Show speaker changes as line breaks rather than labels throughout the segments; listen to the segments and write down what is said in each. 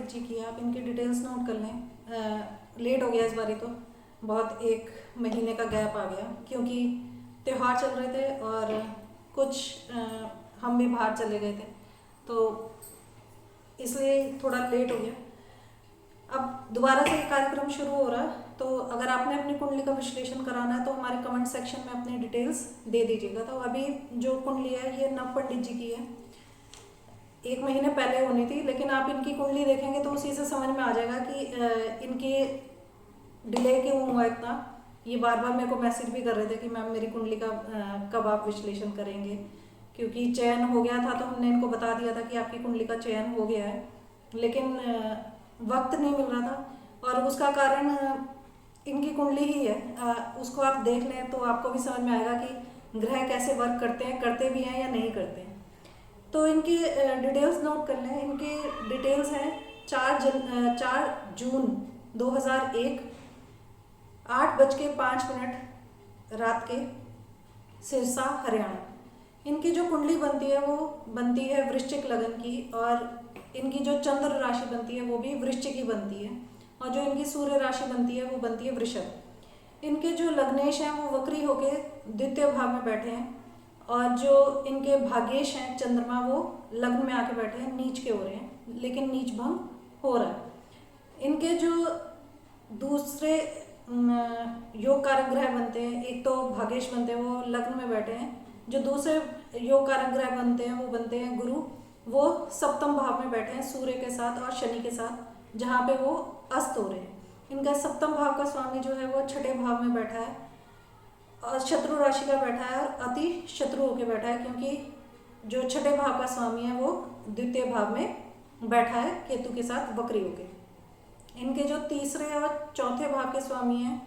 पंडित जी की है, आप इनकी डिटेल्स नोट कर लें। लेट हो गया इस बारी तो, बहुत 1 महीने का गैप आ गया क्योंकि त्यौहार चल रहे थे और कुछ हम भी बाहर चले गए थे, तो इसलिए थोड़ा लेट हो गया। अब दोबारा से ये कार्यक्रम शुरू हो रहा है, तो अगर आपने अपनी कुंडली का विश्लेषण कराना है तो हमारे कमेंट सेक्शन में अपनी डिटेल्स दे दीजिएगा। तो अभी जो कुंडली है ये नव पंडित जी की है, 1 महीने पहले होनी थी, लेकिन आप इनकी कुंडली देखेंगे तो उसी से समझ में आ जाएगा कि इनकी डिले क्यों हुआ इतना। ये बार बार मेरे को मैसेज भी कर रहे थे कि मैम मेरी कुंडली का कब आप विश्लेषण करेंगे, क्योंकि चयन हो गया था तो हमने इनको बता दिया था कि आपकी कुंडली का चयन हो गया है, लेकिन वक्त नहीं मिल रहा था। और उसका कारण इनकी कुंडली ही है। उसको आप देख लें तो आपको भी समझ में आएगा कि ग्रह कैसे वर्क करते हैं, करते भी हैं या नहीं करते हैं। तो इनकी डिटेल्स नोट कर लें। इनकी डिटेल्स हैं 4 जून 2001 8:05 रात के, सिरसा हरियाणा। इनकी जो कुंडली बनती है वो बनती है वृश्चिक लगन की, और इनकी जो चंद्र राशि बनती है वो भी वृश्चिक ही बनती है, और जो इनकी सूर्य राशि बनती है वो बनती है वृषभ। इनके जो लग्नेश हैं वो वक्री होके द्वितीय भाव में बैठे हैं, और जो इनके भाग्येश हैं चंद्रमा वो लग्न में आके बैठे हैं, नीच के हो रहे हैं, लेकिन नीच भंग हो रहा है। इनके जो दूसरे योग कारक ग्रह बनते हैं, एक तो भाग्येश बनते हैं वो लग्न में बैठे हैं, जो दूसरे योग कारक ग्रह बनते हैं वो बनते हैं गुरु, वो सप्तम भाव में बैठे हैं सूर्य के साथ और शनि के साथ, जहाँ पे वो अस्त हो रहे हैं। इनका सप्तम भाव का स्वामी जो है वो छठे भाव में बैठा है और शत्रु राशि का बैठा है, और अति शत्रु होके बैठा है, क्योंकि जो छठे भाव का स्वामी है वो द्वितीय भाव में बैठा है केतु के साथ वक्री होके। इनके जो तीसरे और चौथे भाव के स्वामी हैं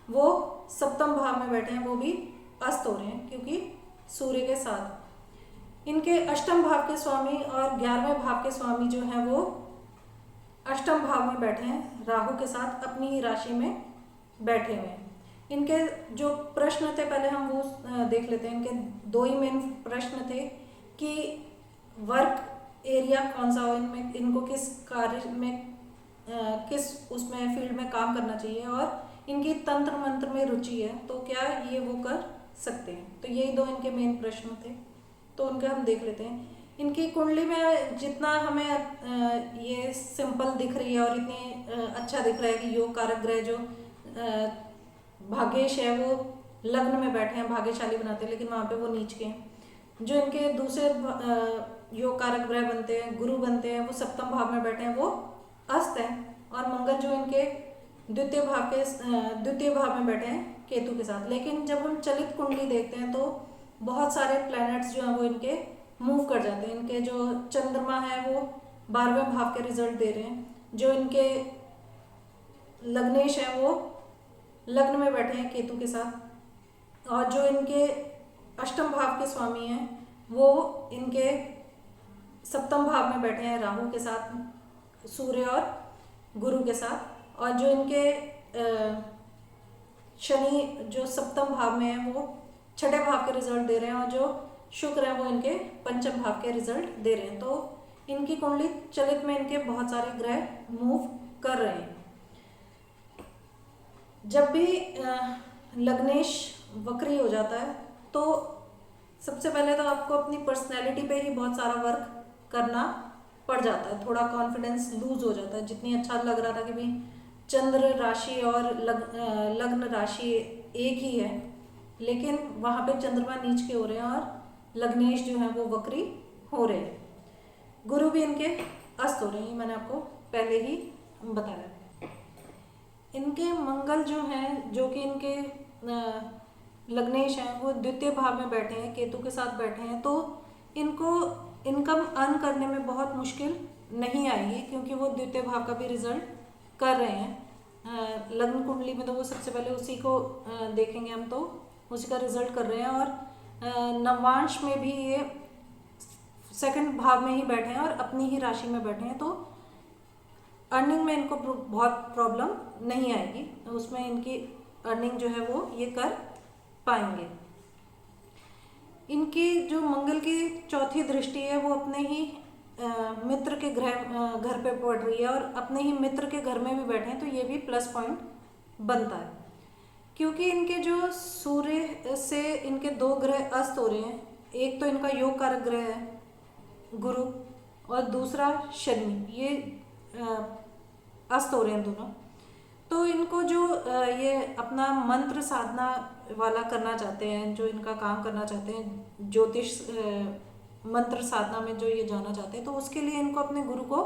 वो सप्तम भाव में बैठे हैं, वो भी अस्त हो रहे हैं क्योंकि सूर्य के साथ। इनके अष्टम भाव के स्वामी और 11वें भाव के स्वामी जो हैं वो अष्टम भाव में बैठे हैं, राहु के साथ अपनी ही राशि में बैठे हुए हैं। इनके जो प्रश्न थे पहले हम वो देख लेते हैं। इनके 2 ही मेन प्रश्न थे कि वर्क एरिया कौन सा हो, इनमें इनको किस कार्य में किस उसमें फील्ड में काम करना चाहिए, और इनकी तंत्र मंत्र में रुचि है तो क्या ये वो कर सकते हैं। तो यही 2 इनके मेन प्रश्न थे, तो उनके हम देख लेते हैं। इनकी कुंडली में जितना हमें ये सिंपल दिख रही है और इतनी अच्छा दिख रहा है कि योग कारक ग्रह जो भाग्येश है वो लग्न में बैठे हैं, भाग्यशाली बनाते हैं, लेकिन वहाँ पे वो नीच के हैं। जो इनके दूसरे योग कारक ग्रह बनते हैं, गुरु बनते हैं, वो सप्तम भाव में बैठे हैं, वो अस्त है। और मंगल जो इनके द्वितीय भाव में बैठे हैं केतु के साथ। लेकिन जब हम चलित कुंडली देखते हैं तो बहुत सारे प्लैनेट्स जो हैं वो इनके मूव कर जाते हैं। इनके जो चंद्रमा है वो 12वें भाव के रिजल्ट दे रहे हैं, जो इनके लग्नेश है वो लग्न में बैठे हैं केतु के साथ, और जो इनके अष्टम भाव के स्वामी हैं वो इनके सप्तम भाव में बैठे हैं राहु के साथ, सूर्य और गुरु के साथ। और जो इनके शनि जो सप्तम भाव में है वो छठे भाव के रिजल्ट दे रहे हैं, और जो शुक्र है वो इनके पंचम भाव के रिजल्ट दे रहे हैं। तो इनकी कुंडली चलित में इनके बहुत सारे ग्रह मूव कर रहे हैं। जब भी लग्नेश वक्री हो जाता है तो सबसे पहले तो आपको अपनी पर्सनैलिटी पे ही बहुत सारा वर्क करना पड़ जाता है, थोड़ा कॉन्फिडेंस लूज हो जाता है। जितनी अच्छा लग रहा था कि भाई चंद्र राशि और लग्न राशि एक ही है, लेकिन वहाँ पे चंद्रमा नीच के हो रहे हैं और लग्नेश जो है वो वक्री हो रहे हैं। गुरु भी इनके अस्त हो रहे हैं, मैंने आपको पहले ही बताया। इनके मंगल जो हैं, जो कि इनके लग्नेश हैं, वो द्वितीय भाव में बैठे हैं, केतु के साथ बैठे हैं, तो इनको इनकम अर्न करने में बहुत मुश्किल नहीं आएगी, क्योंकि वो द्वितीय भाव का भी रिजल्ट कर रहे हैं। लग्न कुंडली में तो वो सबसे पहले उसी को देखेंगे हम, तो उसी का रिजल्ट कर रहे हैं। और नवांश में भी ये सेकंड भाव में ही बैठे हैं और अपनी ही राशि में बैठे हैं, तो अर्निंग में इनको बहुत प्रॉब्लम नहीं आएगी, तो उसमें इनकी अर्निंग जो है वो ये कर पाएंगे। इनकी जो मंगल की चौथी दृष्टि है वो अपने ही मित्र के घर पे पड़ रही है और अपने ही मित्र के घर में भी बैठे हैं, तो ये भी प्लस पॉइंट बनता है। क्योंकि इनके जो सूर्य से इनके दो ग्रह अस्त हो रहे हैं, एक तो इनका योग कारक ग्रह है गुरु और दूसरा शनि, ये अस्त हो रहे हैं दोनों। तो इनको जो ये अपना मंत्र साधना वाला करना चाहते हैं, जो इनका काम करना चाहते हैं, ज्योतिष मंत्र साधना में जो ये जाना चाहते हैं, तो उसके लिए इनको अपने गुरु को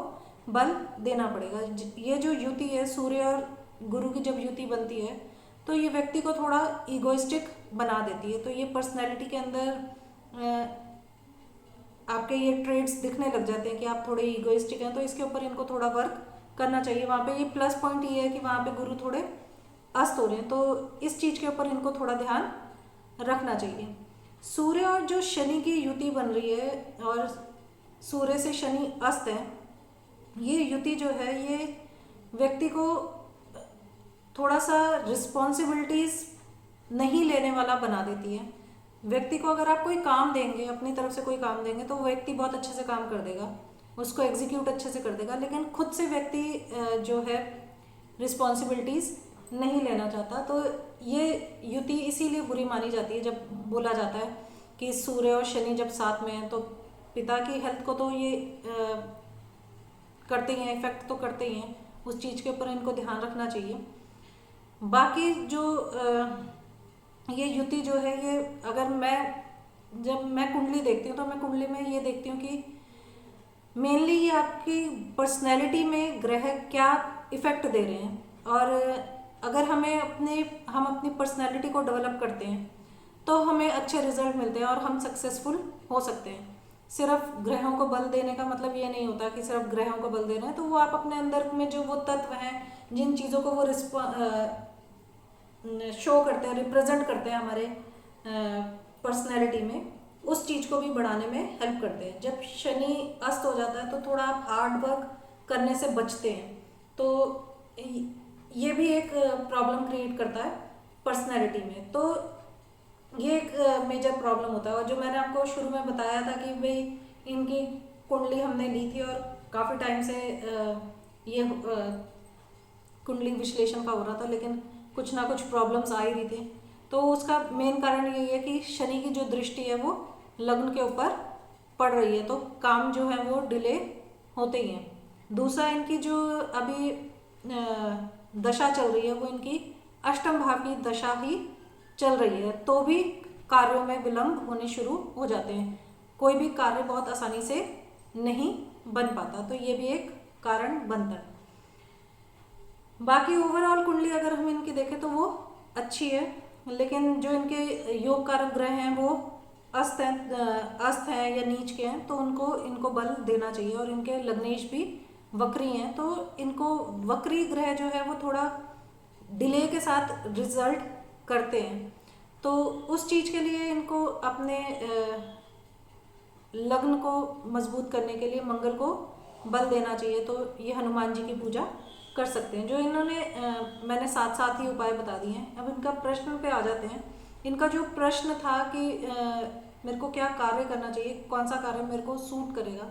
बल देना पड़ेगा। ये जो युति है, सूर्य और गुरु की जब युति बनती है तो ये व्यक्ति को थोड़ा ईगोइस्टिक बना देती है। तो ये पर्सनैलिटी के अंदर आपके ये ट्रेड्स दिखने लग जाते हैं कि आप थोड़े ईगोइस्टिक हैं, तो इसके ऊपर इनको थोड़ा वर्क करना चाहिए। वहाँ पे ये प्लस पॉइंट ये है कि वहाँ पे गुरु थोड़े अस्त हो रहे हैं, तो इस चीज़ के ऊपर इनको थोड़ा ध्यान रखना चाहिए। सूर्य और जो शनि की युति बन रही है और सूर्य से शनि अस्त है, ये युति जो है ये व्यक्ति को थोड़ा सा रिस्पॉन्सिबिलिटीज़ नहीं लेने वाला बना देती है। व्यक्ति को अगर आप कोई काम देंगे, अपनी तरफ से कोई काम देंगे, तो वो व्यक्ति बहुत अच्छे से काम कर देगा, उसको एग्जीक्यूट अच्छे से कर देगा, लेकिन खुद से व्यक्ति जो है रिस्पॉन्सिबिलिटीज़ नहीं लेना चाहता। तो ये युति इसीलिए बुरी मानी जाती है जब बोला जाता है कि सूर्य और शनि जब साथ में हैं तो पिता की हेल्थ को तो ये करते ही हैं, इफेक्ट तो करते ही हैं, उस चीज़ के ऊपर इनको ध्यान रखना चाहिए। बाकी जो ये युति जो है, ये अगर जब मैं कुंडली देखती हूँ तो मैं कुंडली में ये देखती हूँ कि मेनली ये आपकी पर्सनैलिटी में ग्रह क्या इफ़ेक्ट दे रहे हैं। और अगर हम अपनी पर्सनैलिटी को डेवलप करते हैं तो हमें अच्छे रिजल्ट मिलते हैं और हम सक्सेसफुल हो सकते हैं। सिर्फ ग्रहों को बल देने का मतलब ये नहीं होता कि सिर्फ ग्रहों को बल देना है, तो वो आप अपने अंदर में जो वो तत्व हैं, जिन चीज़ों को वो शो करते हैं, रिप्रेजेंट करते हैं हमारे पर्सनैलिटी में, उस चीज़ को भी बढ़ाने में हेल्प करते हैं। जब शनि अस्त हो जाता है तो थोड़ा आप हार्ड वर्क करने से बचते हैं, तो ये भी एक प्रॉब्लम क्रिएट करता है पर्सनैलिटी में। तो ये एक मेजर प्रॉब्लम होता है। और जो मैंने आपको शुरू में बताया था कि भाई इनकी कुंडली हमने ली थी और काफ़ी टाइम से ये कुंडली विश्लेषण का हो रहा था, लेकिन कुछ ना कुछ प्रॉब्लम्स आ ही रही थी। तो उसका मेन कारण यही है कि शनि की जो दृष्टि है वो लग्न के ऊपर पड़ रही है, तो काम जो है वो डिले होते ही हैं। दूसरा, इनकी जो अभी दशा चल रही है वो इनकी अष्टम भाव की दशा ही चल रही है, तो भी कार्यों में विलंब होने शुरू हो जाते हैं, कोई भी कार्य बहुत आसानी से नहीं बन पाता। तो ये भी एक कारण बनता है। बाकी ओवरऑल कुंडली अगर हम इनकी देखें तो वो अच्छी है, लेकिन जो इनके योग कारक ग्रह हैं वो अस्त हैं या नीच के हैं, तो इनको बल देना चाहिए। और इनके लग्नेश भी वक्री हैं, तो इनको वक्री ग्रह जो है वो थोड़ा डिले के साथ रिजल्ट करते हैं, तो उस चीज़ के लिए इनको अपने लग्न को मजबूत करने के लिए मंगल को बल देना चाहिए। तो ये हनुमान जी की पूजा कर सकते हैं, जो इन्होंने मैंने साथ साथ ही उपाय बता दिए हैं। अब इनका प्रश्न पे आ जाते हैं। इनका जो प्रश्न था कि मेरे को क्या कार्य करना चाहिए, कौन सा कार्य मेरे को सूट करेगा,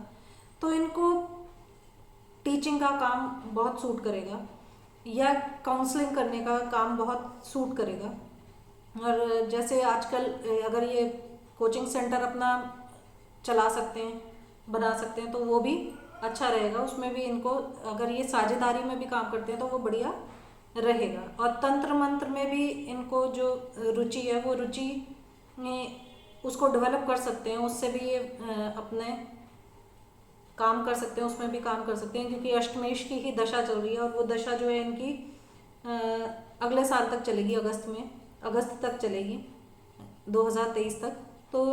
तो इनको टीचिंग का काम बहुत सूट करेगा या काउंसलिंग करने का काम बहुत सूट करेगा। और जैसे आजकल अगर ये कोचिंग सेंटर अपना चला सकते हैं, बना सकते हैं, तो वो भी अच्छा रहेगा। उसमें भी इनको अगर ये साझेदारी में भी काम करते हैं तो वो बढ़िया रहेगा। और तंत्र मंत्र में भी इनको जो रुचि है वो रुचि में उसको डेवलप कर सकते हैं, उससे भी ये अपने काम कर सकते हैं, उसमें भी काम कर सकते हैं, क्योंकि अष्टमेश की ही दशा चल रही है और वो दशा जो है इनकी अगले साल तक चलेगी, अगस्त तक चलेगी, 2023 तक। तो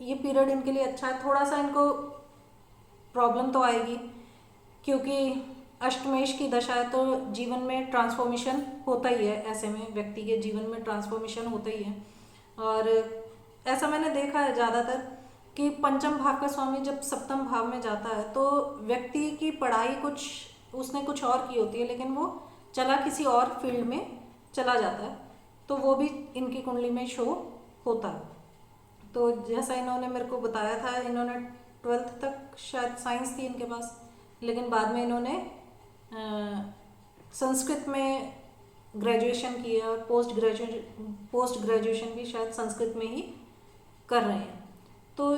ये पीरियड इनके लिए अच्छा है। थोड़ा सा इनको प्रॉब्लम तो आएगी, क्योंकि अष्टमेश की दशा है, तो जीवन में ट्रांसफॉर्मेशन होता ही है, ऐसे में व्यक्ति के जीवन में ट्रांसफॉर्मेशन होता ही है। और ऐसा मैंने देखा है ज़्यादातर कि पंचम भाव का स्वामी जब सप्तम भाव में जाता है तो व्यक्ति की पढ़ाई उसने कुछ और की होती है, लेकिन वो चला किसी और फील्ड में चला जाता है, तो वो भी इनकी कुंडली में शो होता है। तो जैसा इन्होंने मेरे को बताया था, इन्होंने 12th तक शायद साइंस थी इनके पास, लेकिन बाद में इन्होंने संस्कृत में ग्रेजुएशन किया और पोस्ट ग्रेजुएशन भी शायद संस्कृत में ही कर रहे हैं। तो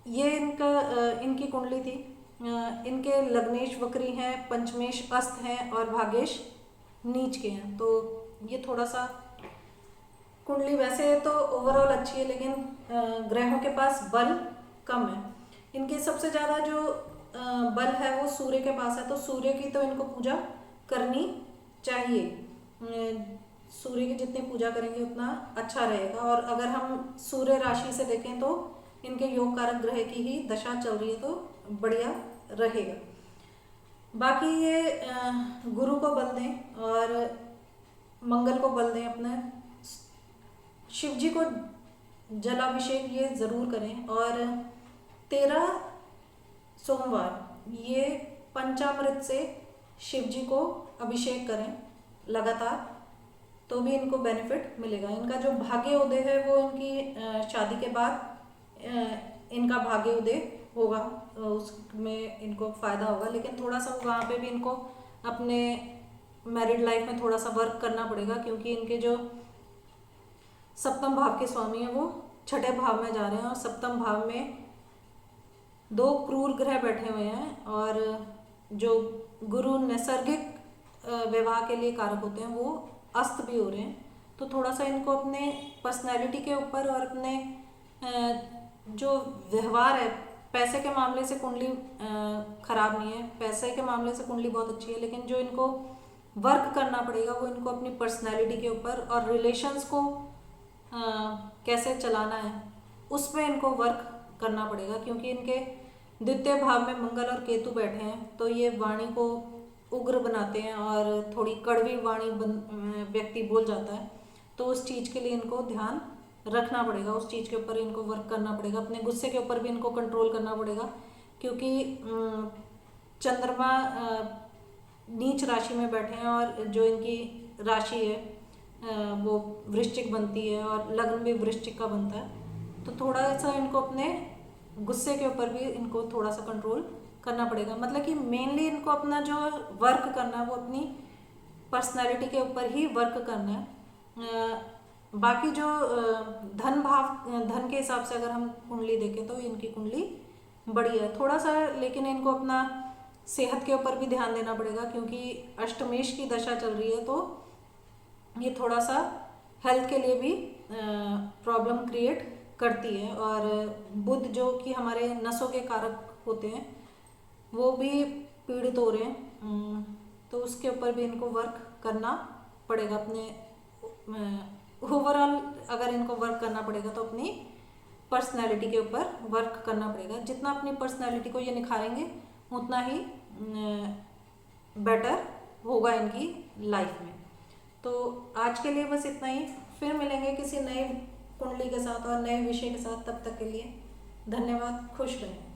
ये इनकी कुंडली थी। इनके लग्नेश वक्री हैं, पंचमेश अस्त हैं और भाग्येश नीच के हैं। तो ये थोड़ा सा कुंडली वैसे तो ओवरऑल अच्छी है, लेकिन ग्रहों के पास बल कम है। इनके सबसे ज़्यादा जो बल है वो सूर्य के पास है, तो सूर्य की तो इनको पूजा करनी चाहिए। सूर्य की जितनी पूजा करेंगे उतना अच्छा रहेगा। और अगर हम सूर्य राशि से देखें तो इनके योग कारक ग्रह की ही दशा चल रही है, तो बढ़िया रहेगा। बाकी ये गुरु को बल दें और मंगल को बल दें। अपने शिव जी को जलाभिषेक ये ज़रूर करें। और 13 सोमवार ये पंचामृत से शिव जी को अभिषेक करें लगातार, तो भी इनको बेनिफिट मिलेगा। इनका जो भाग्य उदय है वो इनकी शादी के बाद इनका भाग्य उदय होगा, उसमें इनको फ़ायदा होगा। लेकिन थोड़ा सा वहाँ पे भी इनको अपने मैरिड लाइफ में थोड़ा सा वर्क करना पड़ेगा, क्योंकि इनके जो सप्तम भाव के स्वामी हैं वो छठे भाव में जा रहे हैं और सप्तम भाव में 2 क्रूर ग्रह बैठे हुए हैं। और जो गुरु नैसर्गिक विवाह के लिए कारक होते हैं वो अस्त भी हो रहे हैं। तो थोड़ा सा इनको अपने पर्सनैलिटी के ऊपर और अपने जो व्यवहार है, पैसे के मामले से कुंडली खराब नहीं है, पैसे के मामले से कुंडली बहुत अच्छी है, लेकिन जो इनको वर्क करना पड़ेगा वो इनको अपनी पर्सनैलिटी के ऊपर और रिलेशंस को कैसे चलाना है उस पर इनको वर्क करना पड़ेगा। क्योंकि इनके द्वितीय भाव में मंगल और केतु बैठे हैं, तो ये वाणी को उग्र बनाते हैं और थोड़ी कड़वी वाणी व्यक्ति बोल जाता है। तो उस चीज़ के लिए इनको ध्यान रखना पड़ेगा, उस चीज़ के ऊपर इनको वर्क करना पड़ेगा। अपने गुस्से के ऊपर भी इनको कंट्रोल करना पड़ेगा, क्योंकि चंद्रमा नीच राशि में बैठे हैं और जो इनकी राशि है वो वृश्चिक बनती है और लग्न भी वृश्चिक का बनता है। तो थोड़ा सा इनको अपने गुस्से के ऊपर भी इनको थोड़ा सा कंट्रोल करना पड़ेगा। मतलब कि मेनली इनको अपना जो वर्क करना है वो अपनी पर्सनैलिटी के ऊपर ही वर्क करना है। बाकी जो धन के हिसाब से अगर हम कुंडली देखें तो इनकी कुंडली बढ़िया है थोड़ा सा, लेकिन इनको अपना सेहत के ऊपर भी ध्यान देना पड़ेगा, क्योंकि अष्टमेश की दशा चल रही है। तो ये थोड़ा सा हेल्थ के लिए भी प्रॉब्लम क्रिएट करती है। और बुध जो कि हमारे नसों के कारक होते हैं वो भी पीड़ित हो रहे हैं, तो उसके ऊपर भी इनको वर्क करना पड़ेगा। अपने ओवरऑल अगर इनको वर्क करना पड़ेगा तो अपनी पर्सनैलिटी के ऊपर वर्क करना पड़ेगा। जितना अपनी पर्सनैलिटी को ये निखारेंगे उतना ही बेटर होगा इनकी लाइफ में। तो आज के लिए बस इतना ही, फिर मिलेंगे किसी नए कुंडली के साथ और नए विषय के साथ। तब तक के लिए धन्यवाद, खुश रहें।